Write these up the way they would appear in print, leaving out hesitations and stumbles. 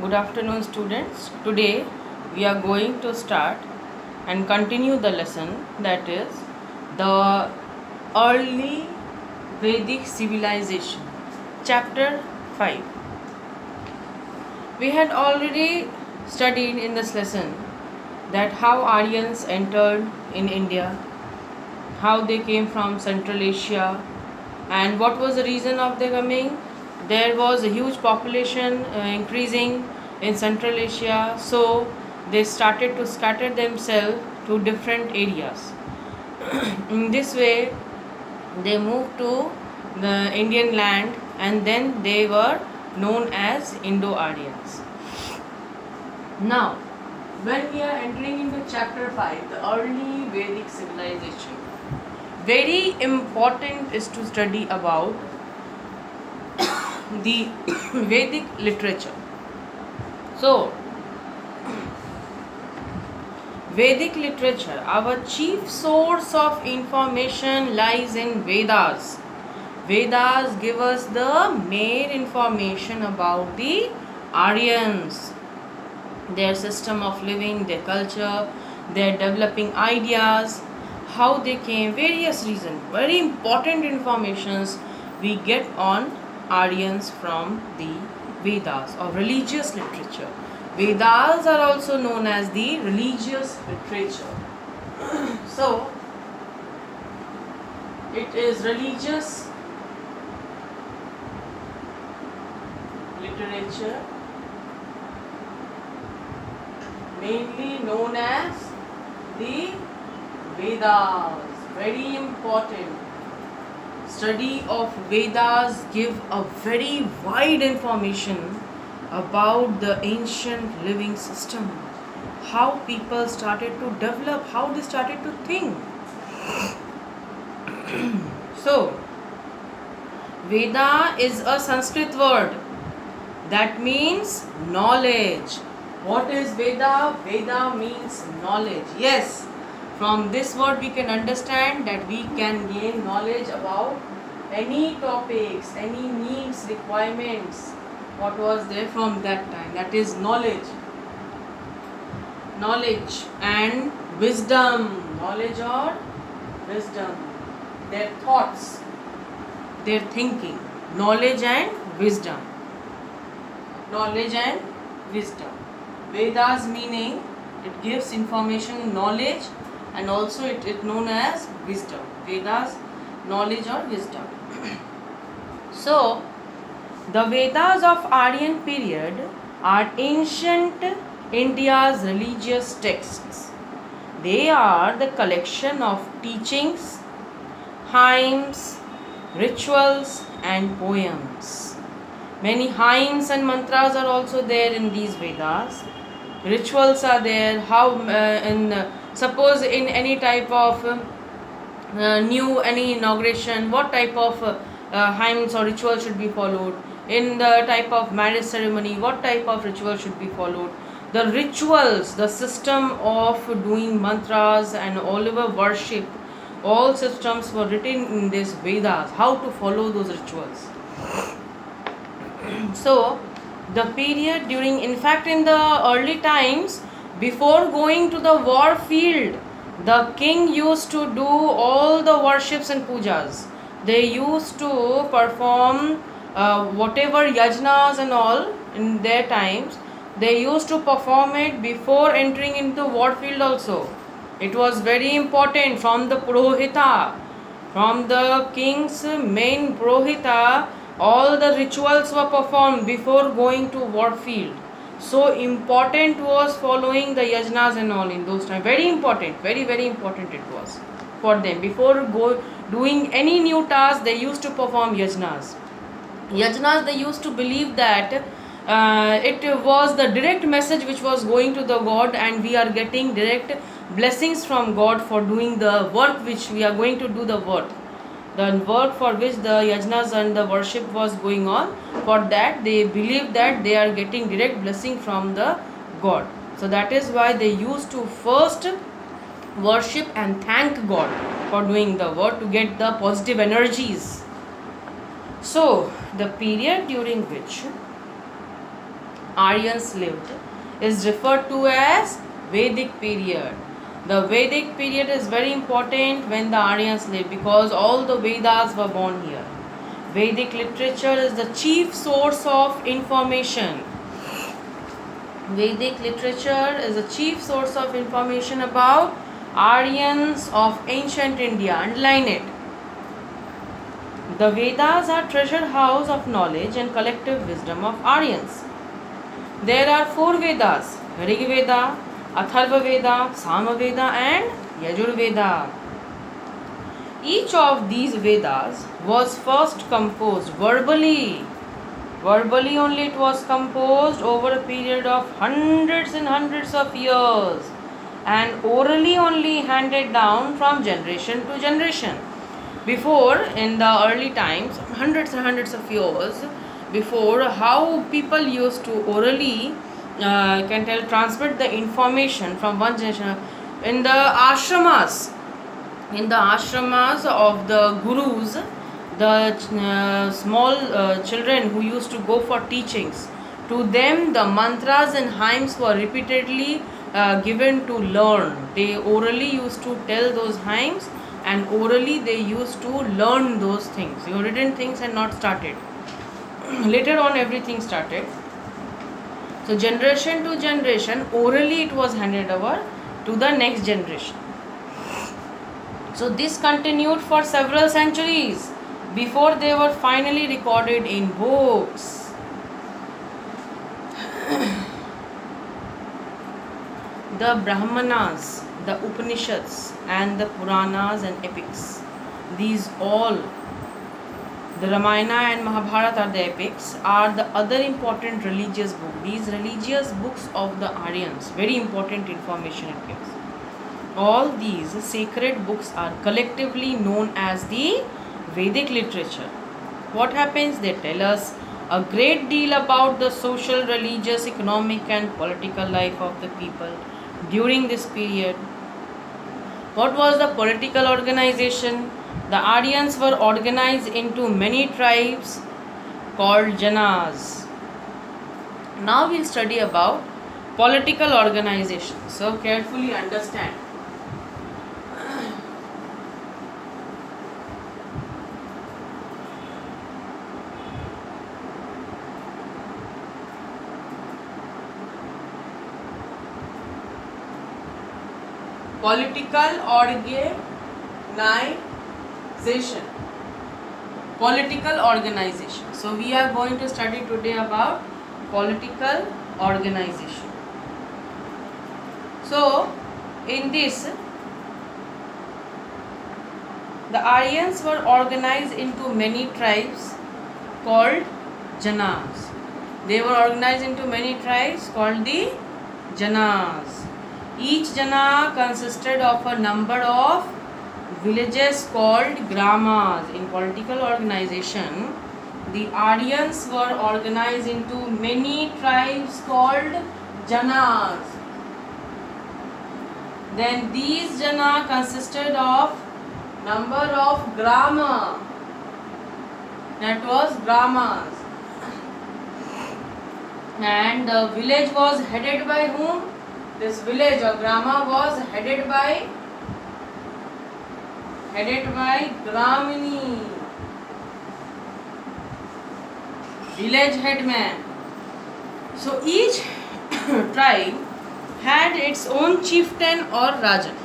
Good afternoon, students. Today we are going to start and continue the lesson, that is the early Vedic civilization, chapter 5. We had already studied in this lesson that how Aryans entered in India, how they came from Central Asia, and what was the reason of their coming. There was a huge population increasing in Central Asia, so they started to scatter themselves to different areas. In this way, they moved to the Indian land, and then they were known as Indo-Aryans. Now, when we are entering into chapter 5, the early Vedic civilization, very important is to study about the Vedic literature. So, Vedic literature, our chief source of information lies in Vedas. Vedas give us the main information about the Aryans, their system of living, their culture, their developing ideas, how they came, various reasons. Very important informations we get on Aryans from the Vedas or religious literature. Vedas are also known as the religious literature. So, it is religious literature, mainly known as the Vedas. Very important. Study of Vedas give a very wide information about the ancient living system, how people started to develop, how they started to think. So, Veda is a Sanskrit word that means knowledge. What is Veda? Veda means knowledge. Yes, from this word we can understand that we can gain knowledge about any topics, any needs, requirements, what was there from that time. That is knowledge. Knowledge and wisdom. Knowledge or wisdom. Their thoughts, their thinking. Knowledge and wisdom. Knowledge and wisdom. Vedas meaning it gives information, knowledge, and also it is known as wisdom. Vedas, knowledge or wisdom. So, the Vedas of Aryan period are ancient India's religious texts. They are the collection of teachings, hymns, rituals, and poems. Many hymns and mantras are also there in these Vedas. Rituals are there. Suppose in any type of any inauguration, what type of hymns or ritual should be followed? In the type of marriage ceremony, what type of ritual should be followed? The rituals, the system of doing mantras and all over worship, all systems were written in these Vedas, how to follow those rituals. So, the period during, in fact, in the early times, before going to the war field, the king used to do all the worships and pujas. They used to perform whatever yajnas and all in their times. They used to perform it before entering into the war field also. It was very important from the Purohita, from the king's main Purohita. All the rituals were performed before going to war field. So important was following the yajnas and all in those times. Very important, very very important it was for them. Before doing any new task, they used to perform yajnas. Yajnas, they used to believe that it was the direct message which was going to the God, and we are getting direct blessings from God for doing the work which we are going to do the work. The work for which the yajnas and the worship was going on, for that they believe that they are getting direct blessing from the God. So that is why they used to first worship and thank God for doing the work to get the positive energies. So the period during which Aryans lived is referred to as Vedic period. The Vedic period is very important when the Aryans lived because all the Vedas were born here. Vedic literature is the chief source of information. Vedic literature is the chief source of information about Aryans of ancient India. Underline it. The Vedas are treasure house of knowledge and collective wisdom of Aryans. There are 4 Vedas: Rig Veda, Atharva Veda, Sama Veda and Yajur Veda. Each of these Vedas was first composed verbally. Verbally only it was composed over a period of hundreds and hundreds of years, and orally only handed down from generation to generation. Before, in the early times, hundreds and hundreds of years before, how people used to orally transmit the information from one generation in the ashramas. In the ashramas of the gurus, the small children who used to go for teachings, to them the mantras and hymns were repeatedly given to learn. They orally used to tell those hymns, and orally they used to learn those things. Your written things had not started. Later on everything started. So generation to generation, orally it was handed over to the next generation. So this continued for several centuries before they were finally recorded in books. The Brahmanas, the Upanishads and the Puranas and epics, these all, the Ramayana and Mahabharata are the epics, are the other important religious books. These religious books of the Aryans, very important information it gives. All these sacred books are collectively known as the Vedic literature. What happens? They tell us a great deal about the social, religious, economic and political life of the people during this period. What was the political organization? The Aryans were organized into many tribes called Janas. Now we'll study about political organization. So carefully understand. Political organization. Political organization. So we are going to study today about political organization. So in this, the Aryans were organized into many tribes called Janas. They were organized into many tribes called the Janas. Each Jana consisted of a number of villages called Gramas. In political organization, the Aryans were organized into many tribes called Janas. Then these Jana consisted of number of Grama. That was Gramas. And the village was headed by whom? This village or Grama was headed by Gramini, village headman. So each tribe had its own chieftain or Rajan.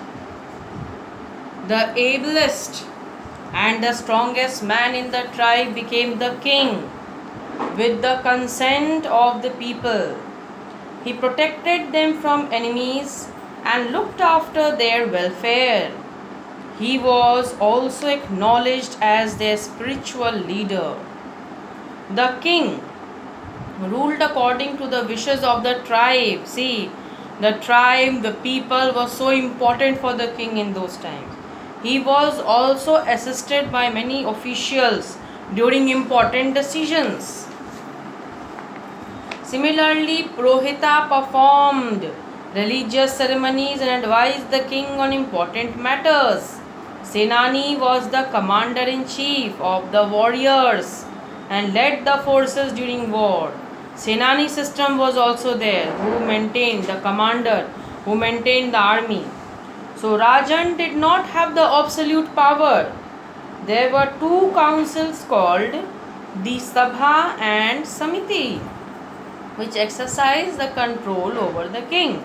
The ablest and the strongest man in the tribe became the king with the consent of the people. He protected them from enemies and looked after their welfare. He was also acknowledged as their spiritual leader. The king ruled according to the wishes of the tribe. See, the tribe, the people was so important for the king in those times. He was also assisted by many officials during important decisions. Similarly, Purohita performed religious ceremonies and advised the king on important matters. Senani was the commander-in-chief of the warriors and led the forces during war. Senani system was also there, who maintained the commander, who maintained the army. So Rajan did not have the absolute power. There were two councils called the Sabha and Samiti, which exercised the control over the king.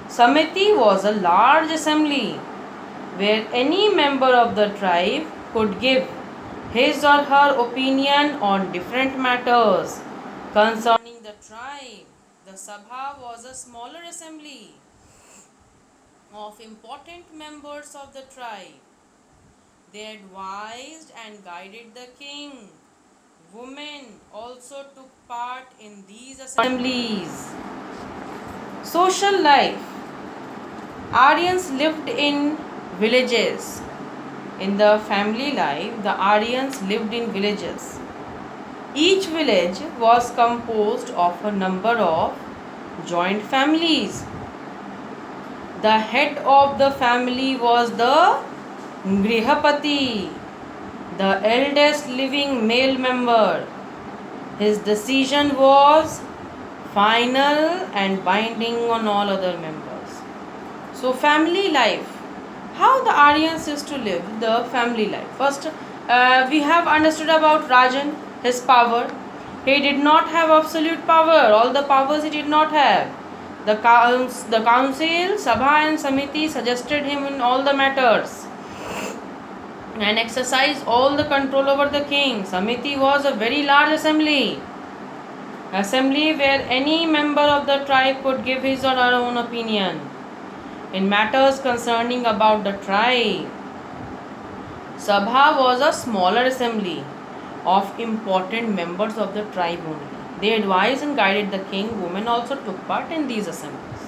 Samiti was a large assembly where any member of the tribe could give his or her opinion on different matters concerning the tribe. The Sabha was a smaller assembly of important members of the tribe. They advised and guided the king. Women also took part in these assemblies. Social life. Aryans lived in villages. In the family life, the Aryans lived in villages. Each village was composed of a number of joint families. The head of the family was the Grihapati, the eldest living male member. His decision was final and binding on all other members. So, family life. How the Aryans used to live the family life. First, we have understood about Rajan, his power. He did not have absolute power. All the powers he did not have. The council, Sabha and Samiti suggested him in all the matters and exercised all the control over the king. Samiti was a very large assembly where any member of the tribe could give his or her own opinion in matters concerning about the tribe. Sabha was a smaller assembly of important members of the tribe only. They advised and guided the king. Women also took part in these assemblies.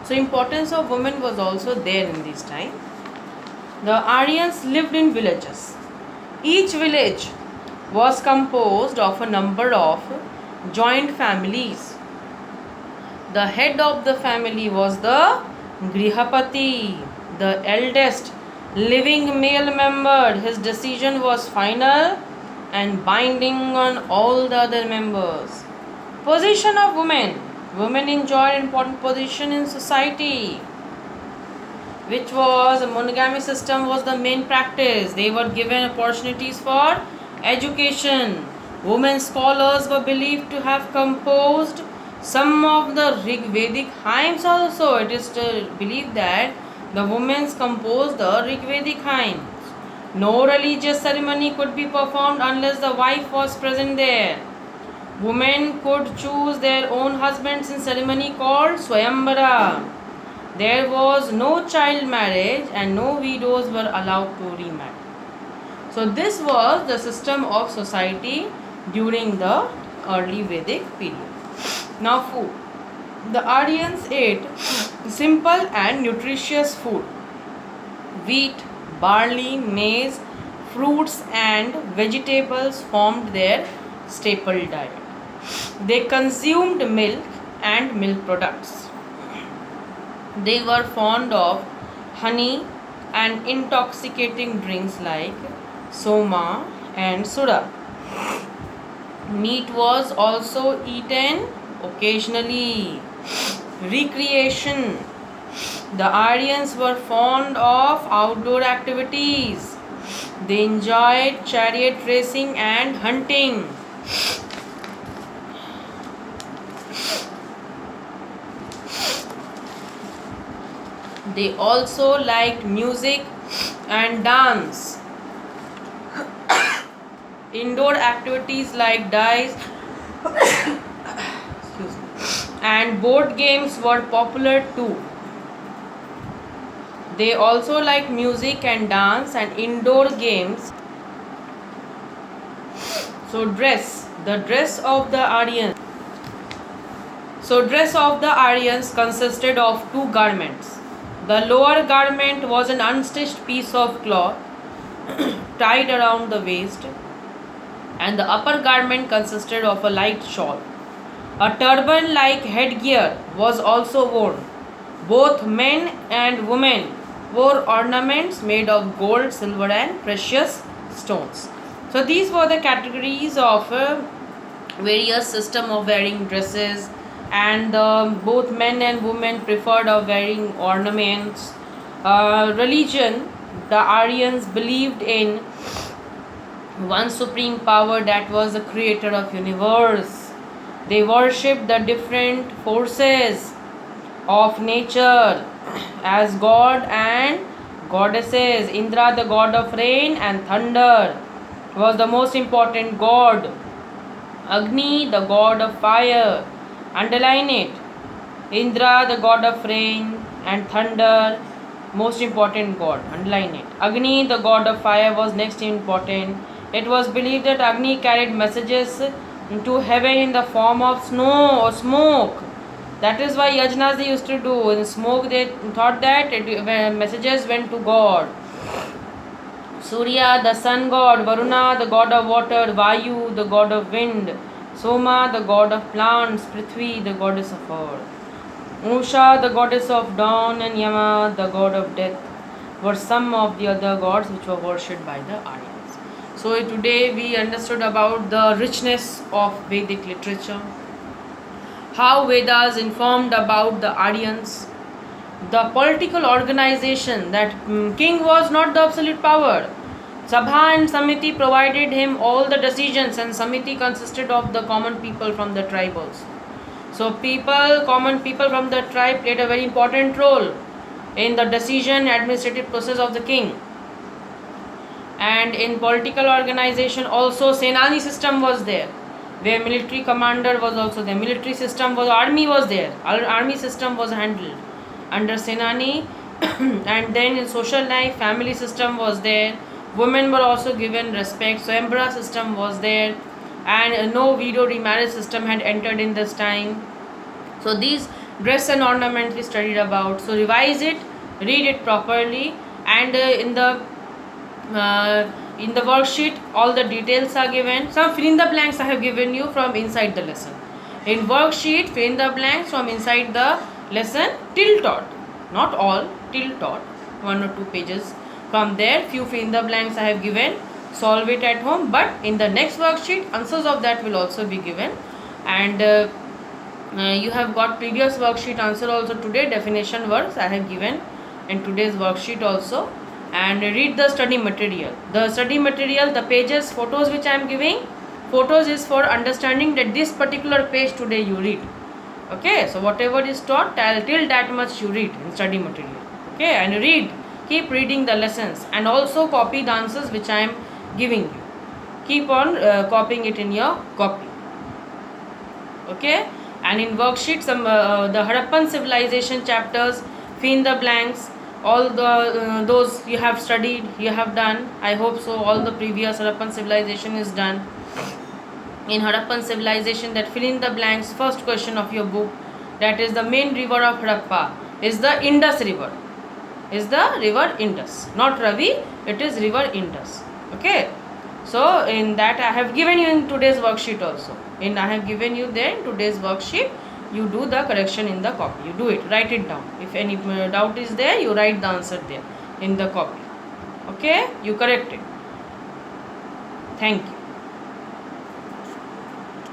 So importance of women was also there in this time. The Aryans lived in villages. Each village was composed of a number of joint families. The head of the family was the Grihapati, the eldest living male member. His decision was final and binding on all the other members. Position of women. Women enjoyed important position in society, which was a monogamy system was the main practice. They were given opportunities for education. Women scholars were believed to have composed some of the Rigvedic hymns also. It is believed that the women composed the Rigvedic hymns. No religious ceremony could be performed unless the wife was present there. Women could choose their own husbands in ceremony called Swayambara. There was no child marriage and no widows were allowed to remarry. So this was the system of society during the early Vedic period. Now food. The Aryans ate simple and nutritious food. Wheat, barley, maize, fruits and vegetables formed their staple diet. They consumed milk and milk products. They were fond of honey and intoxicating drinks like soma and soda. Meat was also eaten occasionally. Recreation. The Aryans were fond of outdoor activities. They enjoyed chariot racing and hunting. They also liked music and dance. Indoor activities like dice and board games were popular too. They also liked music and dance and indoor games. So the dress of the Aryans. So dress of the Aryans consisted of two garments. The lower garment was an unstitched piece of cloth tied around the waist, and the upper garment consisted of a light shawl. A turban-like headgear was also worn. Both men and women wore ornaments made of gold, silver and precious stones. So these were the categories of various system of wearing dresses, and both men and women preferred of wearing ornaments. Religion, the Aryans believed in one supreme power that was the creator of universe. They worshipped the different forces of nature as god and goddesses. Indra, the god of rain and thunder, was the most important god. Agni, the god of fire. Underline it. Indra, the god of rain and thunder, most important god. Underline it. Agni, the god of fire, was next important. It was believed that Agni carried messages to heaven in the form of snow or smoke. That is why yajnas they used to do. In smoke, they thought that messages went to God. Surya, the sun god. Varuna, the god of water. Vayu, the god of wind. Soma, the god of plants. Prithvi, the goddess of earth. Usha, the goddess of dawn, and Yama, the god of death, were some of the other gods which were worshipped by the Aryans. So today we understood about the richness of Vedic literature, how Vedas informed about the Aryans, the political organization, that king was not the absolute power. Sabha and Samiti provided him all the decisions, and Samiti consisted of the common people from the tribe also. So common people from the tribe played a very important role in the decision administrative process of the king. And in political organization also, Senani system was there, where military commander was also there. Military system was, army was there. Army system was handled under Senani. And then in social life, family system was there. Women were also given respect. So Swayambara system was there, and no widow remarriage system had entered in this time. So these dress and ornaments we studied about. So revise it, read it properly, and in the worksheet all the details are given. Some fill in the blanks I have given you from inside the lesson. In worksheet, fill in the blanks from inside the lesson till taught, not all, till taught, 1 or 2 pages. From there, few fill in the blanks I have given. Solve it at home, but in the next worksheet answers of that will also be given. And you have got previous worksheet answer also today. Definition works I have given in today's worksheet also. And read the study material. The study material, the pages, photos which I am giving, photos is for understanding that this particular page today you read. Okay, so whatever is taught till that much you read in study material. Okay, and read, keep reading the lessons, and also copy the answers which I am giving you. Keep on copying it in your copy. Okay, and in worksheet some the Harappan civilization chapters, fill in the blanks. All the those you have studied, you have done. I hope so. All the previous Harappan civilization is done. In Harappan civilization, that fill in the blanks. First question of your book, that is the main river of Harappa is the Indus river. Is the river Indus, not Ravi. It is river Indus. Okay. So in that I have given you in today's worksheet also. I have given you there in today's worksheet. You do the correction in the copy. You do it. Write it down. If any doubt is there, you write the answer there in the copy. Okay. You correct it. Thank you.